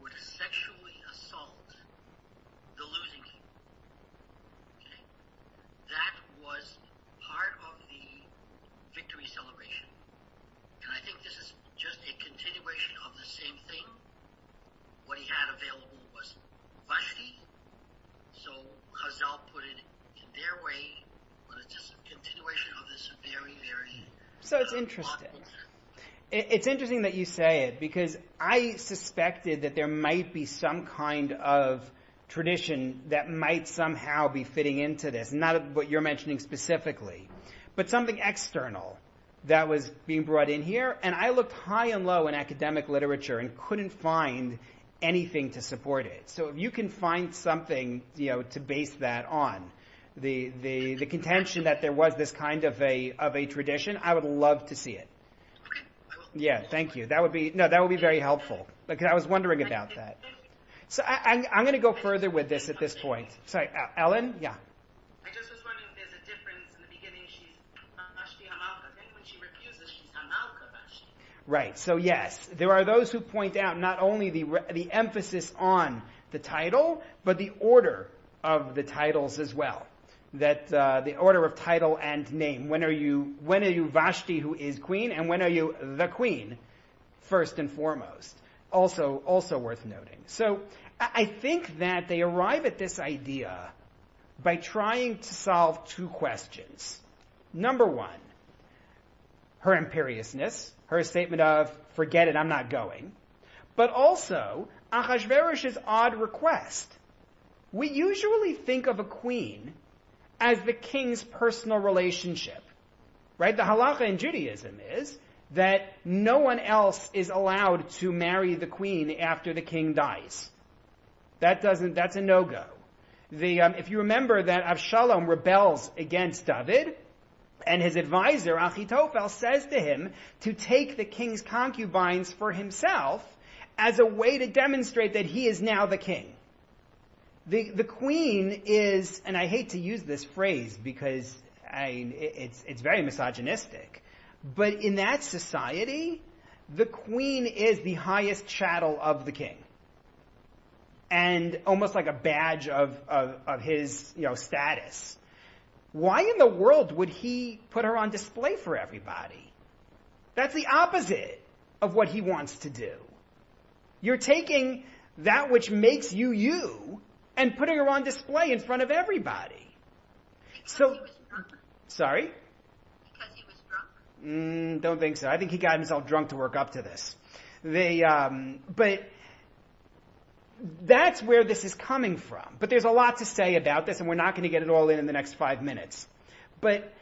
would sexually assault the losing king. Okay? That was part of the victory celebration. And I think this is just a continuation of the same thing. What he had available was Vashti, so Chazal put it in their way, but it's just a continuation of this very, very... So it's interesting. It's interesting that you say it, because I suspected that there might be some kind of tradition that might somehow be fitting into this. Not what you're mentioning specifically, but something external that was being brought in here. And I looked high and low in academic literature and couldn't find anything to support it. So if you can find something, to base that on, the contention that there was this kind of a tradition, I would love to see it. Yeah, thank you. That would be very helpful, because I was wondering about that. So I'm going to go further with this at this point. Sorry, Ellen? Yeah. I just was wondering if there's a difference. In the beginning, she's Vashti Hamalka. Then when she refuses, she's Hamalka Vashti. Right. So yes, there are those who point out not only the emphasis on the title, but the order of the titles as well. That the order of title and name. When are you Vashti, who is queen, and when are you the queen, first and foremost? Also worth noting. So I think that they arrive at this idea by trying to solve two questions. Number one, her imperiousness, her statement of, forget it, I'm not going. But also, Achashverosh's odd request. We usually think of a queen as the king's personal relationship, right? The halacha in Judaism is that no one else is allowed to marry the queen after the king dies. That's a no-go. If you remember that Avshalom rebels against David, and his advisor, Achitophel, says to him to take the king's concubines for himself as a way to demonstrate that he is now the king. The queen is, and I hate to use this phrase because it's very misogynistic, but in that society, the queen is the highest chattel of the king, and almost like a badge of his status. Why in the world would he put her on display for everybody? That's the opposite of what he wants to do. You're taking that which makes you you and putting her on display in front of everybody. So, sorry? Because he was drunk? Don't think so. I think he got himself drunk to work up to this. But that's where this is coming from. But there's a lot to say about this, and we're not going to get it all in the next 5 minutes. But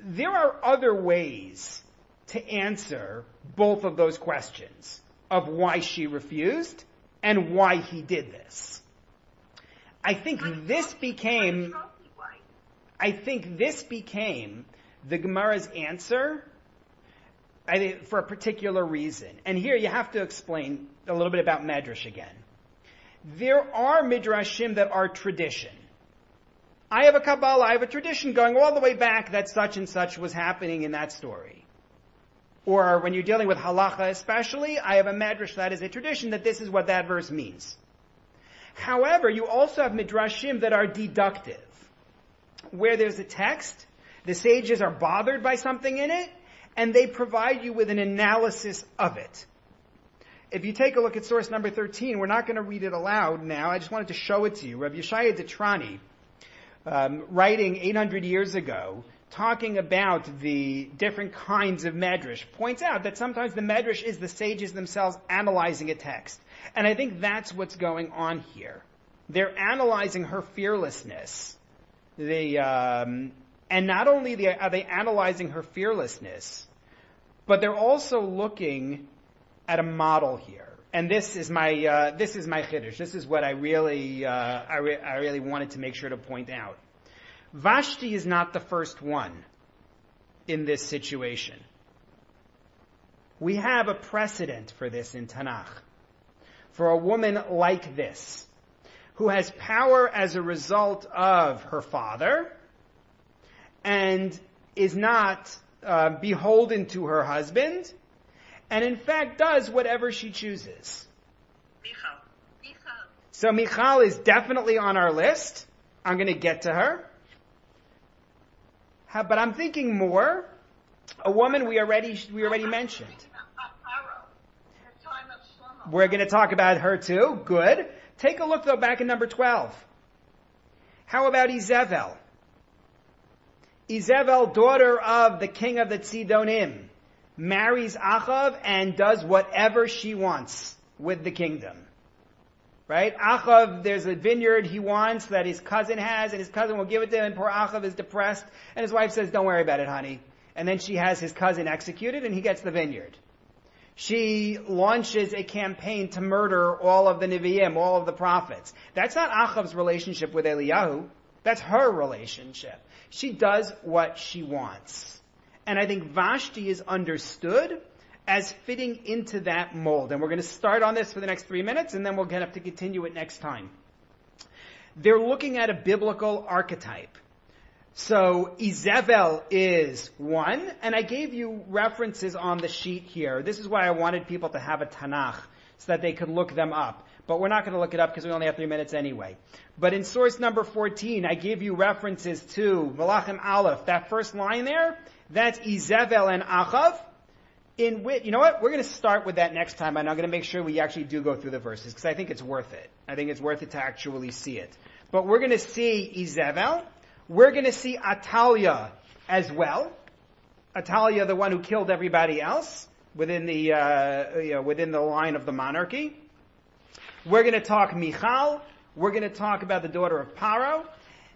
there are other ways to answer both of those questions of why she refused and why he did this. I think this became the Gemara's answer for a particular reason. And here you have to explain a little bit about Medrash again. There are Midrashim that are tradition. I have a Kabbalah, I have a tradition going all the way back that such and such was happening in that story. Or when you're dealing with halacha especially, I have a medrash that is a tradition that this is what that verse means. However, you also have midrashim that are deductive, where there's a text, the sages are bothered by something in it, and they provide you with an analysis of it. If you take a look at source number 13, we're not going to read it aloud now, I just wanted to show it to you. Rabbi Yeshaya Detrani, writing 800 years ago, talking about the different kinds of medrash, points out that sometimes the medrash is the sages themselves analyzing a text. And I think that's what's going on here. They're analyzing her fearlessness. And not only are they analyzing her fearlessness, but they're also looking at a model here. And this is my chiddush. This is what I really wanted to make sure to point out. Vashti is not the first one in this situation. We have a precedent for this in Tanakh. For a woman like this, who has power as a result of her father, and is not beholden to her husband, and in fact does whatever she chooses. Michal. So Michal is definitely on our list. I'm going to get to her. But I'm thinking more. A woman we already mentioned. We're going to talk about her too. Good. Take a look though back in number 12. How about Izebel? Izebel, daughter of the king of the Tzidonim, marries Achav and does whatever she wants with the kingdom. Right? Achav, there's a vineyard he wants that his cousin has, and his cousin will give it to him, and poor Achav is depressed, and his wife says, don't worry about it, honey. And then she has his cousin executed, and he gets the vineyard. She launches a campaign to murder all of the Nevi'im, all of the prophets. That's not Achav's relationship with Eliyahu. That's her relationship. She does what she wants. And I think Vashti is understood as fitting into that mold. And we're going to start on this for the next 3 minutes, and then we'll have to continue it next time. They're looking at a biblical archetype. So Izebel is one, and I gave you references on the sheet here. This is why I wanted people to have a Tanakh, so that they could look them up. But we're not going to look it up because we only have 3 minutes anyway. But in source number 14, I gave you references to Malachim Aleph. That first line there, that's Izebel and Achav. In which, you know what? We're going to start with that next time, and I'm going to make sure we actually do go through the verses, because I think it's worth it. I think it's worth it to actually see it. But we're going to see Izebel. We're going to see Atalia as well. Atalia, the one who killed everybody else within the within the line of the monarchy. We're going to talk Michal. We're going to talk about the daughter of Paro.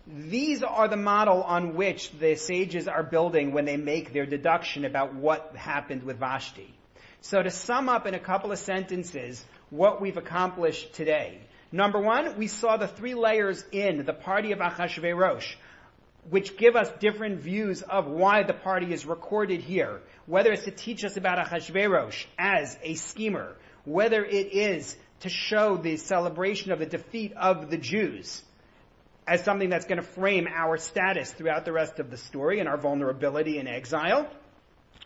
These are the model on which the sages are building when they make their deduction about what happened with Vashti. So to sum up in a couple of sentences what we've accomplished today. Number one, we saw the 3 layers in the party of Achashverosh, which give us different views of why the party is recorded here. Whether it's to teach us about Achashverosh as a schemer, whether it is to show the celebration of the defeat of the Jews as something that's going to frame our status throughout the rest of the story and our vulnerability in exile,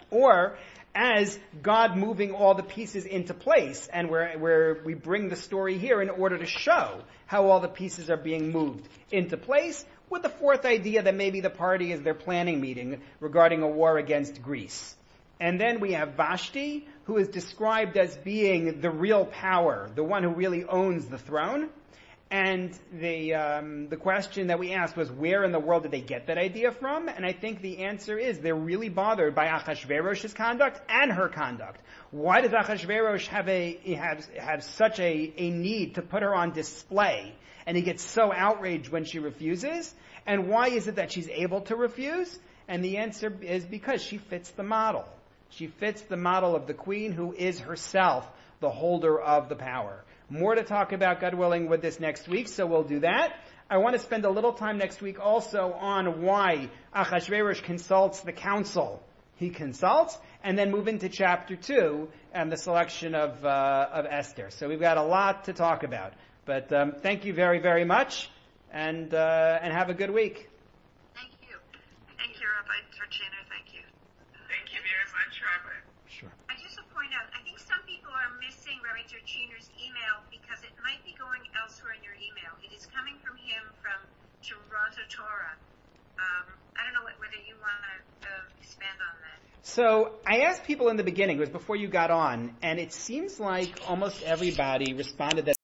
or as God moving all the pieces into place, and where we bring the story here in order to show how all the pieces are being moved into place, with the 4th idea that maybe the party is their planning meeting regarding a war against Greece. And then we have Vashti, who is described as being the real power, the one who really owns the throne. And the question that we asked was, where in the world did they get that idea from? And I think the answer is they're really bothered by Achashverosh's conduct and her conduct. Why does Achashverosh have such a need to put her on display? And he gets so outraged when she refuses. And why is it that she's able to refuse? And the answer is because she fits the model. She fits the model of the queen who is herself the holder of the power. More to talk about, God willing, with this next week, so we'll do that. I want to spend a little time next week also on why Achashverosh consults the council. He consults, and then move into chapter 2 and the selection of Esther. So we've got a lot to talk about. But thank you very, very much. and have a good week. Thank you. Thank you, Rabbi Torczyner. Thank you. Thank you very much, Robert. Sure. I just want to point out, I think some people are missing Rabbi Torczyner's email because it might be going elsewhere in your email. It is coming from him from Toronto Torah. I don't know whether you want to expand on that. So I asked people in the beginning, it was before you got on, and it seems like almost everybody responded that